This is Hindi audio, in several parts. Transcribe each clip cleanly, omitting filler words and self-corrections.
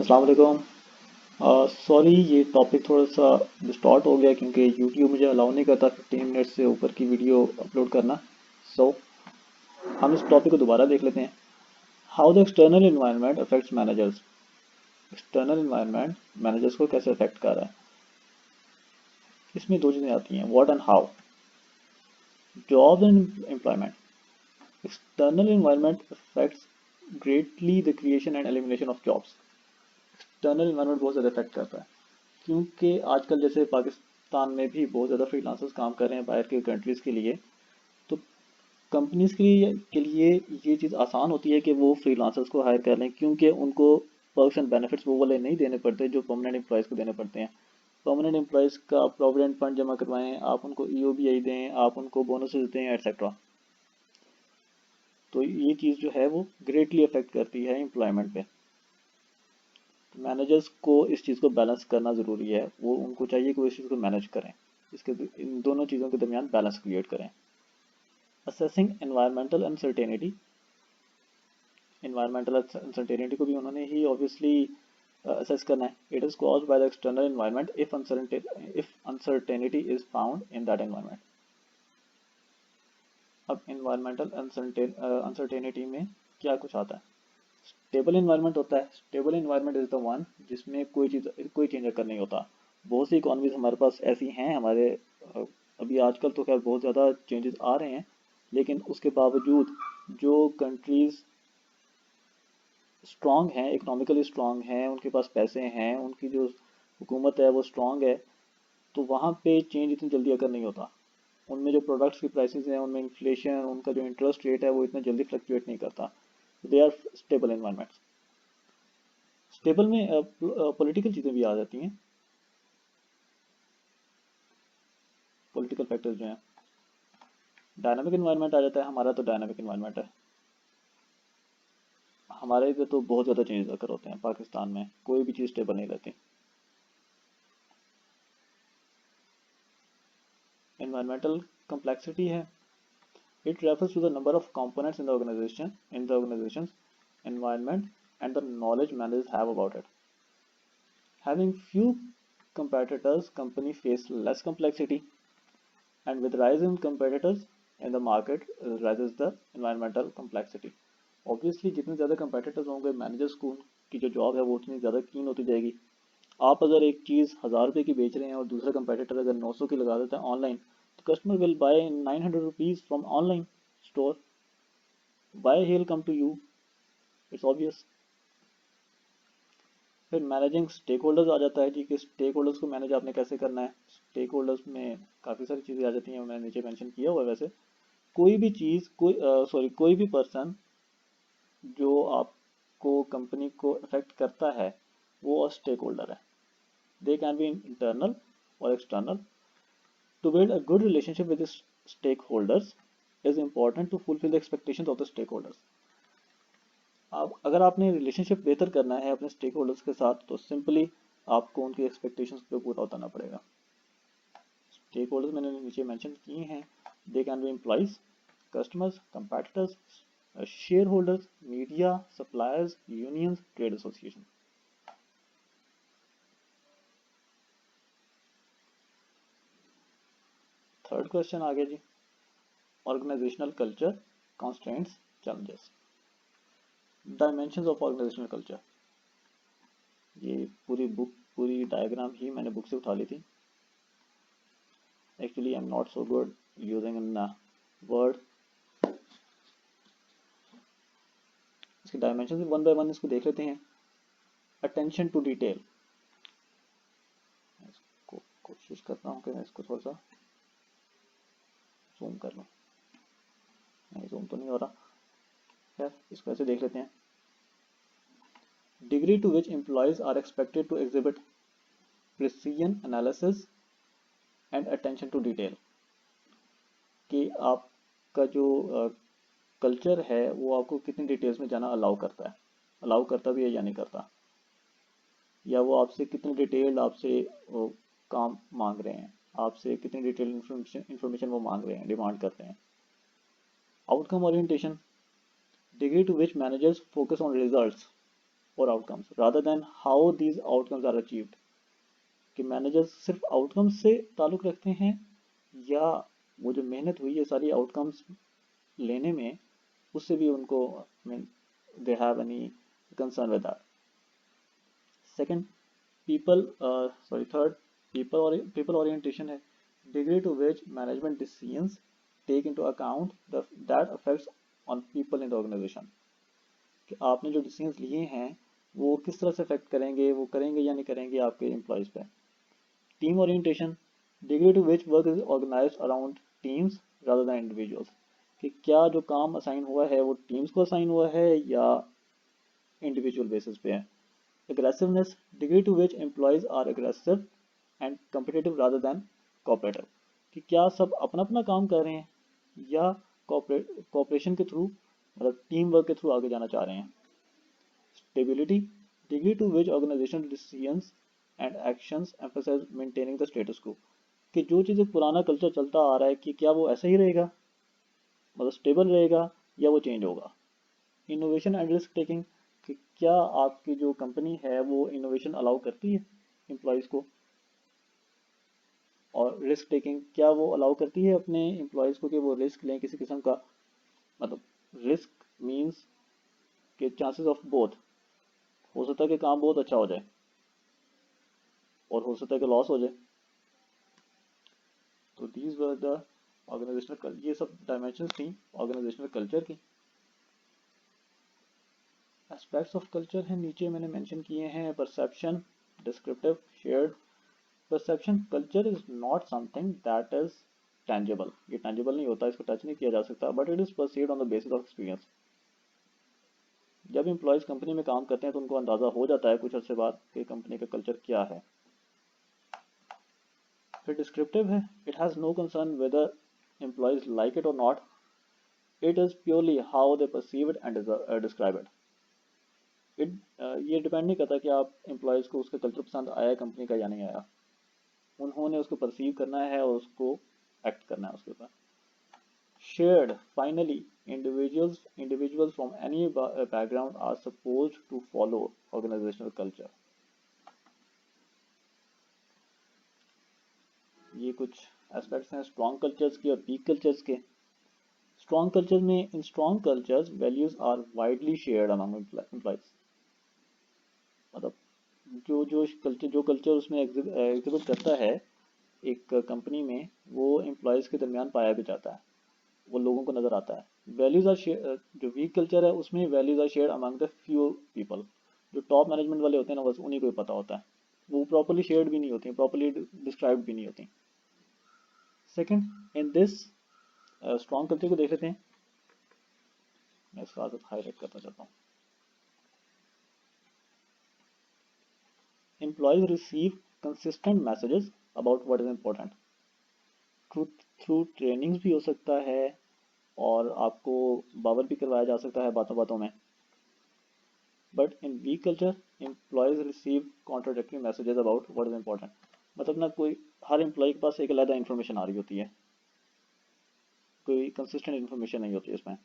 अस्सलाम वालेकुम। सॉरी, ये टॉपिक थोड़ा सा डिस्टॉर्ट हो गया क्योंकि यूट्यूब मुझे अलाउ नहीं करता 15 मिनट से ऊपर की वीडियो अपलोड करना। सो हम इस टॉपिक को दोबारा देख लेते हैं। How the external environment affects managers. External environment managers को कैसे अफेक्ट कर रहा है। इसमें दो चीज़ें आती हैं, what and how. Job and employment. External environment affects greatly the creation and elimination of jobs. External environment बहुत ज़्यादा अफेक्ट करता है क्योंकि आजकल जैसे पाकिस्तान में भी बहुत ज़्यादा फ्रीलांसर्स काम कर रहे हैं बाहर के कंट्रीज़ के लिए। तो कंपनीज के लिए ये चीज़ आसान होती है कि वो फ्रीलांसर्स को हायर कर लें क्योंकि उनको पर्क्स एंड बेनिफिट्स वो वाले नहीं देने पड़ते जो परमानेंट एम्प्लॉयज़ को देने पड़ते हैं। परमानेंट एम्प्लॉयज़ का प्रोविडेंट फंड जमा करवाएं, आप उनको ईओबीआई दें, आप उनको बोनसेस दें, एटसेट्रा। तो ये चीज़ जो है वो ग्रेटली अफेक्ट करती है एम्प्लॉयमेंट पे। मैनेजर्स को इस चीज़ को बैलेंस करना ज़रूरी है, वो उनको चाहिए कि वो इस चीज़ को मैनेज करें, इसके इन दोनों चीज़ों के दरमियान बैलेंस क्रिएट करें। Assessing environmental uncertainty. Environmental uncertainty को भी उन्होंने ही ऑब्वियसली असेस करना है। It is caused by the external environment if uncertainty is found in that environment. अब एनवायरमेंटल अनसर्टेनिटी में क्या कुछ आता है। स्टेबल इन्वायरमेंट होता है। Stable environment is the one जिसमें कोई चेंज अकर नहीं होता। बहुत सी इकोनॉमीज हमारे पास ऐसी हैं हमारे अभी आजकल तो खैर बहुत ज़्यादा चेंजेस आ रहे हैं, लेकिन उसके बावजूद जो कंट्रीज स्ट्रांग हैं, इकोनॉमिकली स्ट्रांग हैं, उनके पास पैसे हैं, उनकी जो हुकूमत है वो स्ट्रांग है, तो वहाँ पे चेंज इतनी जल्दी अगर नहीं होता। उनमें जो प्रोडक्ट्स की प्राइसेस हैं, उनमें इन्फ्लेशन, उनका जो इंटरेस्ट रेट है वो इतना जल्दी फ्लक्चुएट नहीं करता। They are stable environments. Stable में पॉलिटिकल चीज़ें भी आ जाती हैं, पॉलिटिकल फैक्टर्स जो हैं। डायनामिक इन्वायरमेंट आ जाता है, हमारा तो डायनामिक इन्वायरमेंट है। हमारे इधर तो बहुत ज़्यादा चेंजेस अकर होते हैं, पाकिस्तान में कोई भी चीज़ स्टेबल नहीं रहती। इन्वायरमेंटल कम्प्लेक्सिटी है, it refers to the number of components in the organization's environment and the knowledge managers have about it. Having few competitors, company face less complexity, and with rise in competitors in the market rises the environmental complexity. Obviously जितने ज़्यादा competitors होंगे managers को की जो जॉब है वो उतनी ज़्यादा कीन होती जाएगी। आप अगर एक चीज़ 1000 रुपये की बेच रहे हैं और दूसरा कंपेटिटर अगर 900 की लगा देता है ऑनलाइन, तो customer will buy 900 rupees from online store. why he'll come to you, it's obvious। फिर मैनेजिंग स्टेक होल्डर्स आ जाता है जी कि स्टेक होल्डर्स को मैनेज आपने कैसे करना है। स्टेक होल्डर्स में काफ़ी सारी चीज़ें आ जाती हैं, मैंने नीचे मेंशन किया हुआ है। वैसे कोई भी चीज़ कोई भी पर्सन जो आपको कंपनी को अफेक्ट करता है वो स्टेक होल्डर है। दे कैन बी इंटरनल और external. To build a good relationship with stakeholders is important to fulfill the expectations of the stakeholders। आप अगर आपने रिलेशनशिप बेहतर करना है अपने स्टेक होल्डर्स के साथ तो सिंपली आपको उनकी एक्सपेक्टेशंस पे पूरा उतरना पड़ेगा। स्टेक होल्डर्स मैंने नीचे मेंशन किए हैं। They can be employees, customers, competitors, share holders, media, suppliers, unions, trade association. Third question आ गया जी, organisational culture, constraints, challenges. Dimensions of organisational culture. ये पूरी डायग्राम ही मैंने बुक से उठा ली थी। Actually I am not so good using in word. इसके डायमेंशन वन बाय वन इसको देख लेते हैं। अटेंशन टू डिटेल, इसको कोशिश करता हूँ कि मैं इसको थोड़ा सा जूम कर लूँ। नहीं, जूम तो नहीं हो रहा। खैर इसको ऐसे देख लेते हैं। Degree to which employees are expected to exhibit precision analysis and attention to detail, कि आपका जो कल्चर है वो आपको कितनी डिटेल्स में जाना अलाउ करता भी है या नहीं करता, या वो आपसे कितनी डिटेल्ड आपसे काम मांग रहे हैं, आपसे कितनी डिटेल इंफॉर्मेशन वो मांग रहे हैं, डिमांड करते हैं। Outcome orientation, degree to which managers focus on results और outcomes rather than how these outcomes are achieved, कि मैनेजर्स सिर्फ आउटकम्स से ताल्लुक रखते हैं या वो जो मेहनत हुई है सारी आउटकम्स लेने में उससे भी उनको mean they have any concern with that. Second third people orientation है, degree to which management decisions take into account that affects on people in the organization, कि आपने जो डिसीजंस लिए हैं वो किस तरह से अफेक्ट करेंगे, वो करेंगे या नहीं करेंगे आपके एम्प्लॉयज़ पे। Team orientation, degree to which work is organised around teams rather than individuals, कि क्या जो काम असाइन हुआ है वो टीम्स को असाइन हुआ है या इंडिविजुअल बेसिस पे है। Aggressiveness, degree to which employees are aggressive and competitive rather than cooperative, कि क्या सब अपना अपना काम कर रहे हैं या कोऑपरेशन के थ्रू मतलब टीम वर्क के थ्रू आगे जाना चाह रहे हैं। Stability, degree to which organisation decisions and actions emphasise maintaining the status quo, कि जो चीज़ एक पुराना कल्चर चलता आ रहा है कि क्या वो ऐसा ही रहेगा, मतलब स्टेबल रहेगा या वो चेंज होगा। इनोवेशन एंड रिस्क टेकिंग, कि क्या आपकी जो कंपनी है वो इनोवेशन अलाउ करती है एम्प्लॉयज़ को, और रिस्क टेकिंग क्या वो अलाउ करती है अपने एम्प्लॉयज़ को कि वो रिस्क लें किसी किस्म का, मतलब रिस्क मीन्स के चांसेस ऑफ बोथ, हो सकता है कि काम बहुत अच्छा हो जाए और हो सकता है कि लॉस हो जाए। तो दीज वर द ऑर्गेनाइजेशनल, ये सब डायमेंशन थी ऑर्गेनाइजेशनल कल्चर की। एस्पेक्ट्स ऑफ कल्चर हैं नीचे मैंने मेंशन किए हैं, perception, descriptive, shared. Perception, culture is not something that is tangible, ये टेंजिबल नहीं होता, इसको टच नहीं किया जा सकता, but it is perceived on the basis of experience. जब एम्प्लॉयज़ कंपनी में काम करते हैं तो उनको अंदाज़ा हो जाता है कुछ अर्से बाद कि कंपनी का कल्चर क्या है। फिर डिस्क्रिप्टिव है, it has no concern whether employees like it और not, it is purely how they perceive it and describe it. ये डिपेंड नहीं करता कि आप एम्प्लॉयज़ को उसका कल्चर पसंद आया कंपनी का या नहीं आया, उन्होंने उसको परसीव करना है और उसको एक्ट करना है उसके ऊपर। Shared, finally individuals from any background are supposed to follow organizational culture। ये कुछ एस्पेक्ट्स हैं स्ट्रॉन्ग कल्चर्स के और वीक कल्चर्स के। स्ट्रॉन्ग कल्चर में, in strong cultures values are widely shared among employees, मतलब जो कल्चर उसमें एग्जिबिट करता है एक कंपनी में, वो एम्प्लॉयज़ के दरमियान पाया भी जाता है, वो लोगों को नज़र आता है। वैल्यूज़ आर, जो वीक कल्चर है उसमें values are shared among the few people, जो टॉप मैनेजमेंट वाले होते हैं ना बस उन्हीं को ही पता होता है, वो प्रॉपरली शेयर्ड भी नहीं होती, प्रॉपरली डिस्क्राइब्ड भी नहीं होती। Second, in this strong culture को देख लेते हैं, मैं इसका आदत हाईलाइट करना चाहता हूँ। Employees receive consistent messages about what is important, through trainings भी हो सकता है और आपको बावर भी करवाया जा सकता है बातों बातों में। But in weak culture employees receive contradictory messages about what is important, मतलब ना कोई हर एम्प्लॉय के पास एक अलग इन्फॉर्मेशन आ रही होती है, कोई कंसिस्टेंट इन्फॉर्मेशन नहीं होती, इसमें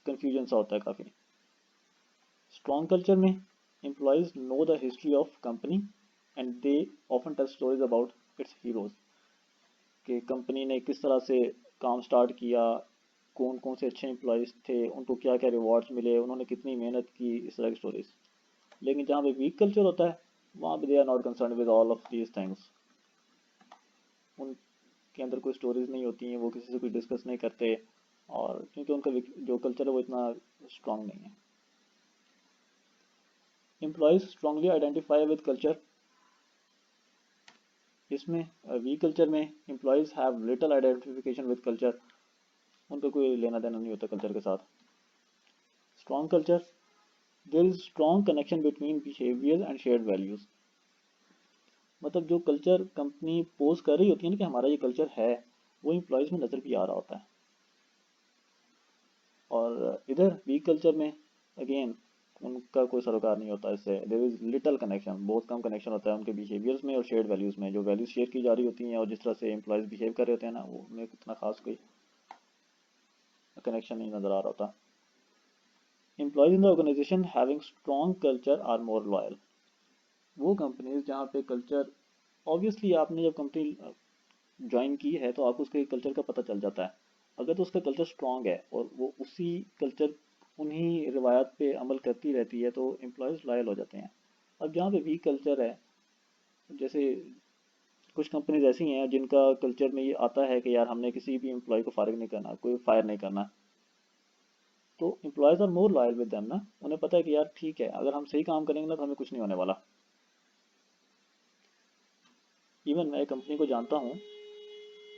कंफ्यूजन सा होता है काफ़ी। स्ट्रॉन्ग कल्चर में employees know the history of company and they often tell stories about its heroes, कि कंपनी ने किस तरह से काम स्टार्ट किया, कौन कौन से अच्छे एम्प्लॉयज़ थे, उनको क्या क्या रिवॉर्ड्स मिले, उन्होंने कितनी मेहनत की, इस तरह की स्टोरीज। लेकिन जहाँ पे वीक कल्चर होता है वहाँ पे they are not concern with all of these things, उनके अंदर कोई स्टोरीज नहीं होती हैं, वो किसी से कोई डिस्कस नहीं करते, और क्योंकि उनका जो कल्चर है वो इतना स्ट्रांग नहीं है। Employees strongly identify with culture, इसमें वीक कल्चर में employees have little identification with culture, उनका कोई लेना देना नहीं होता कल्चर के साथ। Strong culture, there is strong connection between behaviour and shared values, मतलब जो कल्चर कंपनी पोज कर रही होती है ना कि हमारा ये कल्चर है, वो एम्प्लॉयज़ में नज़र भी आ रहा होता है। और इधर वीक कल्चर में अगेन उनका कोई सरोकार नहीं होता इससे, देयर इज लिटिल कनेक्शन, बहुत कम कनेक्शन होता है उनके बिहेवियर्स में और शेयर्ड वैल्यूज़ में, जो वैल्यूज शेयर की जा रही होती हैं और जिस तरह से एम्प्लॉयज़ बिहेव कर रहे होते हैं ना, वो उनमें इतना खास कोई कनेक्शन नहीं नज़र आ रहा होता। Employees in the organisation having strong culture are more loyal. वो कंपनीज जहाँ पे कल्चर, ऑब्वियसली आपने जब कंपनी ज्वाइन की है तो आपको उसके कल्चर का पता चल जाता है। अगर तो उसका कल्चर स्ट्रांग है और वो उसी कल्चर, उन्हीं रिवायात पे अमल करती रहती है, तो एम्प्लॉयज़ लॉयल हो जाते हैं। अब जहाँ पे वीक कल्चर है, जैसे कुछ कंपनीज ऐसी हैं जिनका कल्चर में ये आता है कि यार हमने किसी भी एम्प्लॉय को फारिग नहीं करना, कोई फायर नहीं करना, तो employees are more loyal with them ना। उन्हें पता है कि यार ठीक है, अगर हम सही काम करेंगे ना तो हमें कुछ नहीं होने वाला। इवन मैं एक कंपनी को जानता हूँ,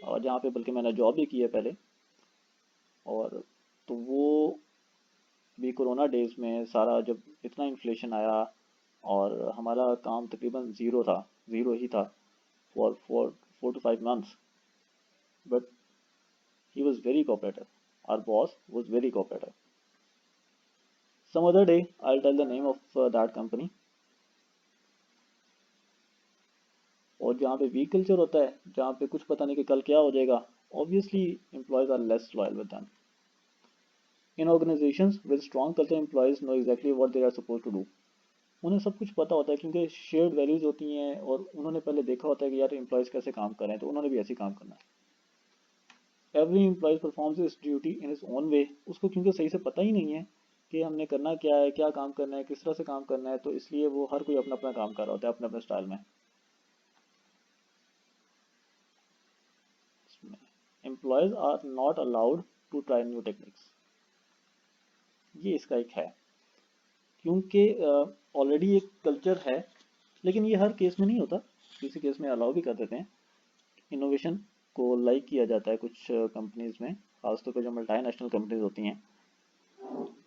और जहाँ पे बल्कि मैंने जॉब भी की है पहले, और तो वो भी कोरोना डेज में सारा जब इतना इन्फ्लेशन आया और हमारा काम तकरीबन ज़ीरो था, ज़ीरो ही था for 4 to 5 months, but he was very cooperative, our boss was very cooperative. Some other day I will tell the name of that company. और जहाँ पे वीक कल्चर होता है, जहाँ पे कुछ पता नहीं कि कल क्या हो जाएगा, obviously employees are less loyal with them. In organisations with strong culture employees know exactly what they are suppose to do. उन्हें सब कुछ पता होता है क्योंकि शेयर्ड वैल्यूज होती हैं, और उन्होंने पहले देखा होता है कि यार एम्प्लॉयज़ कैसे काम कर रहे हैं, तो उन्होंने भी ऐसे ही काम करना है। एवरी एम्प्लॉय परफॉर्म्स इस duty in is own way. उसको क्योंकि सही से पता ही नहीं है कि हमने करना क्या है, क्या काम करना है, किस तरह से काम करना है, तो इसलिए वो हर कोई अपना अपना काम कर रहा होता है अपने अपने स्टाइल में। Employees are not allowed to try new techniques, ये इसका एक है, क्योंकि ऑलरेडी एक कल्चर है। लेकिन ये हर केस में नहीं होता, किसी केस में अलाउ भी कर देते हैं। इनोवेशन को लाइक किया जाता है कुछ कंपनीज में, खासतौर पर जो मल्टीनेशनल कंपनीज होती हैं।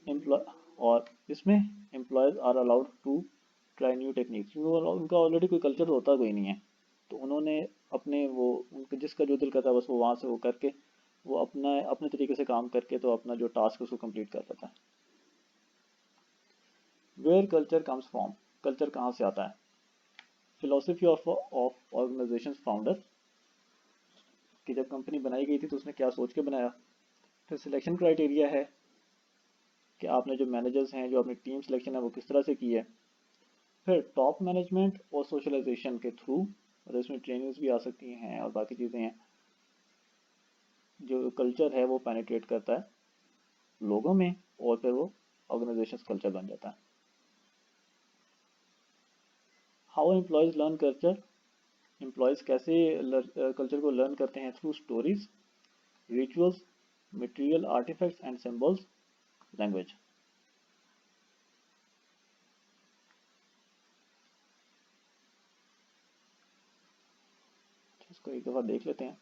एम्प्लॉय और इसमें employees are allowed to try new techniques, उनका ऑलरेडी कोई कल्चर होता कोई नहीं है, तो उन्होंने अपने वो उनके जिसका जो दिल करता है बस वो वहाँ से वो करके, वो अपना अपने तरीके से काम करके तो अपना जो टास्क है उसको कंप्लीट कर लेता है। Where culture comes from, culture कहाँ से आता है? फिलोसफी ऑफ ऑर्गेनाइजेशन फाउंडर, कि जब कंपनी बनाई गई थी तो उसने क्या सोच के बनाया। फिर सिलेक्शन क्राइटेरिया है कि आपने जो मैनेजर्स हैं, जो अपनी टीम सिलेक्शन है वो किस तरह से की है। फिर टॉप मैनेजमेंट और सोशलाइजेशन के थ्रू, और इसमें ट्रेनिंग्स भी आ सकती हैं और बाकी चीज़ें हैं, जो कल्चर है वो पेनिट्रेट करता है लोगों में, और फिर वो ऑर्गेनाइजेशन कल्चर बन जाता है। How employees learn culture, employees कैसे कल्चर को लर्न करते हैं? Through stories, rituals, material artifacts and symbols, language. इसको एक दफ़ा देख लेते हैं।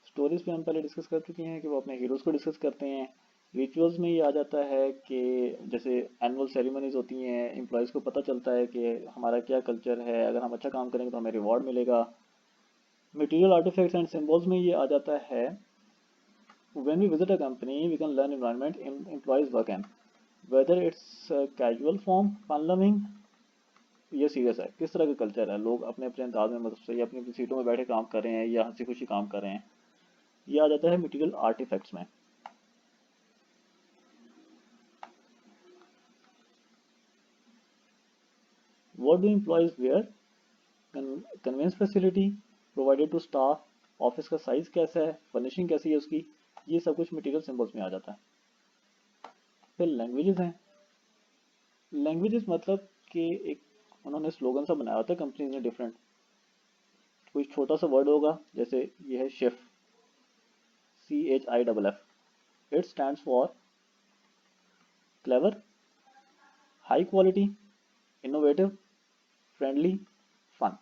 स्टोरीज पे हम पहले डिस्कस कर चुके हैं कि वो अपने हीरोज़ को डिस्कस करते हैं। रिचुअल्स में ये आ जाता है कि जैसे एनुअल सेरेमनीज होती हैं, एम्प्लॉयज़ को पता चलता है कि हमारा क्या कल्चर है, अगर हम अच्छा काम करेंगे तो हमें रिवॉर्ड मिलेगा। मटेरियल आर्टिफैक्ट्स एंड सिंबल्स में ये आ जाता है, when we visit a company we can learn environment employees work in, whether it's casual form, fun loving, ये सीरियस है, किस तरह का कल्चर है, लोग अपने अपने अंदाज में मतलब सही अपनी अपनी सीटों में बैठे काम कर रहे हैं या हंसी खुशी काम कर रहे हैं। ये आ जाता है मटेरियल आर्टिफैक्ट्स में। What do employees wear? Conveyance facility provided to staff, office का साइज कैसा है, फर्निशिंग कैसी है उसकी, ये सब कुछ मटेरियल सिंबल्स में आ जाता है। फिर लैंग्वेजेस हैं। लैंग्वेजेस मतलब कि एक उन्होंने स्लोगन सा बनाया होता है कंपनी ने डिफरेंट, कोई छोटा सा वर्ड होगा, जैसे ये है chef, CHIFF, it stands for clever, high quality, innovative, friendly, fun.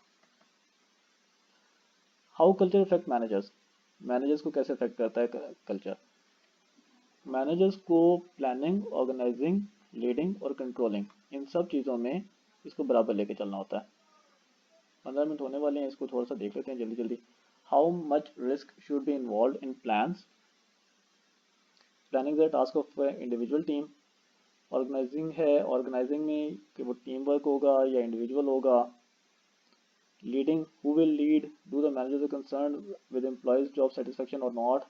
How culture effect managers, managers को कैसे इफेक्ट करता है कल्चर? मैनेजर्स को प्लानिंग, ऑर्गेनाइजिंग, लीडिंग और कंट्रोलिंग, इन सब चीज़ों में इसको बराबर लेके चलना होता है। 15 मिनट होने वाले हैं, इसको थोड़ा सा देख लेते हैं जल्दी जल्दी। How much risk should be involve in plans, planning the task of individual team, organising है, ऑर्गेनाइजिंग में कि वो टीम वर्क होगा या इंडिविजुअल होगा। Leading, who will lead, do the managers concern with employees job satisfaction और not.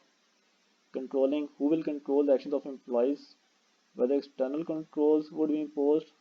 Controlling, who will control the actions of employees, whether external controls would be imposed